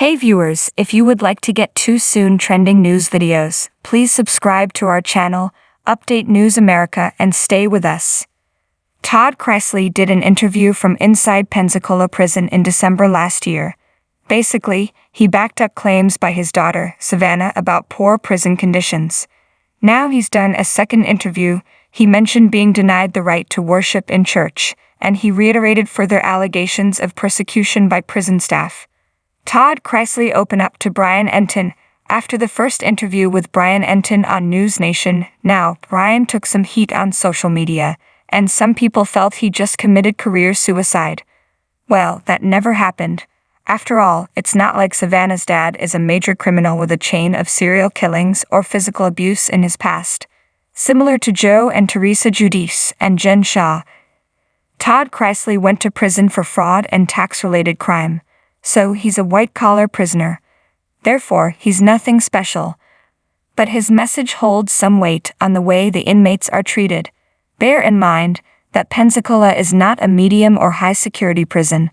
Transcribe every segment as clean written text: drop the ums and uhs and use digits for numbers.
Hey viewers, if you would like to get too soon trending news videos, please subscribe to our channel, Update News America, and stay with us. Todd Chrisley did an interview from inside Pensacola prison in December last year. Basically, he backed up claims by his daughter, Savannah, about poor prison conditions. Now he's done a second interview. He mentioned being denied the right to worship in church, and he reiterated further allegations of persecution by prison staff. Todd Chrisley opened up to Brian Entin after the first interview with Brian Entin on News Nation. Now, Brian took some heat on social media, and some people felt he just committed career suicide. Well, that never happened. After all, it's not like Savannah's dad is a major criminal with a chain of serial killings or physical abuse in his past. Similar to Joe and Teresa Giudice and Jen Shaw, Todd Chrisley went to prison for fraud and tax-related crime. So he's a white-collar prisoner. Therefore, he's nothing special. But his message holds some weight on the way the inmates are treated. Bear in mind that Pensacola is not a medium or high-security prison.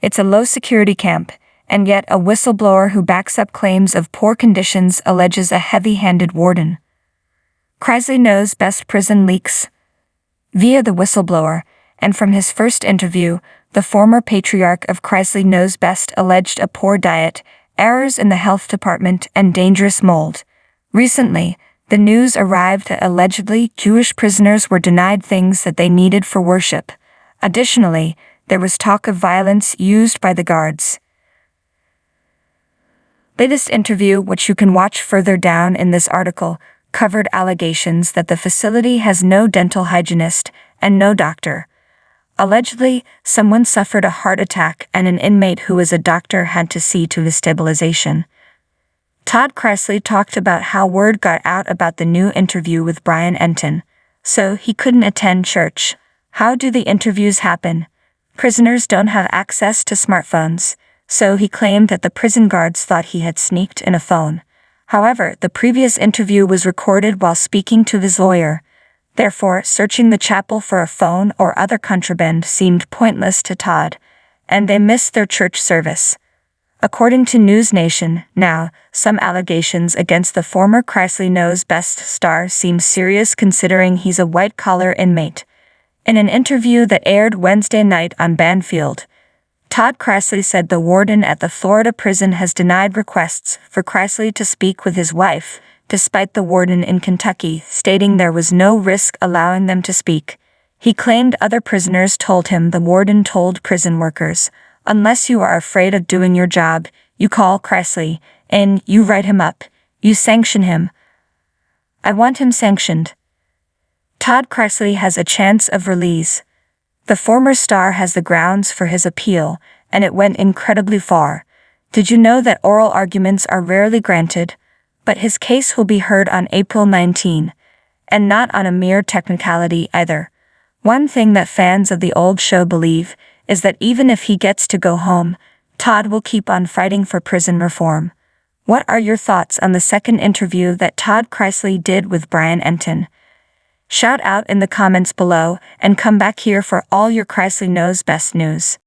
It's a low-security camp, and yet a whistleblower who backs up claims of poor conditions alleges a heavy-handed warden. Chrisley knows best prison leaks via the whistleblower, and from his first interview, the former patriarch of Chrisley Knows Best alleged a poor diet, errors in the health department, and dangerous mold. Recently, the news arrived that allegedly Jewish prisoners were denied things that they needed for worship. Additionally, there was talk of violence used by the guards. Latest interview, which you can watch further down in this article, covered allegations that the facility has no dental hygienist and no doctor. Allegedly, someone suffered a heart attack and an inmate who was a doctor had to see to his stabilization. Todd Chrisley talked about how word got out about the new interview with Brian Entin, so he couldn't attend church. How do the interviews happen? Prisoners don't have access to smartphones, so he claimed that the prison guards thought he had sneaked in a phone. However, the previous interview was recorded while speaking to his lawyer. Therefore, searching the chapel for a phone or other contraband seemed pointless to Todd, and they missed their church service. According to News Nation, now, some allegations against the former Chrisley Knows Best star seem serious considering he's a white-collar inmate. In an interview that aired Wednesday night on Banfield, Todd Chrisley said the warden at the Florida prison has denied requests for Chrisley to speak with his wife, despite the warden in Kentucky stating there was no risk allowing them to speak. He claimed other prisoners told him the warden told prison workers, "Unless you are afraid of doing your job, you call Chrisley, and you write him up, you sanction him. I want him sanctioned." Todd Chrisley has a chance of release. The former star has the grounds for his appeal, and it went incredibly far. Did you know that oral arguments are rarely granted? But his case will be heard on April 19, and not on a mere technicality either. One thing that fans of the old show believe is that even if he gets to go home, Todd will keep on fighting for prison reform. What are your thoughts on the second interview that Todd Chrisley did with Brian Entin? Shout out in the comments below and come back here for all your Chrisley Knows Best news.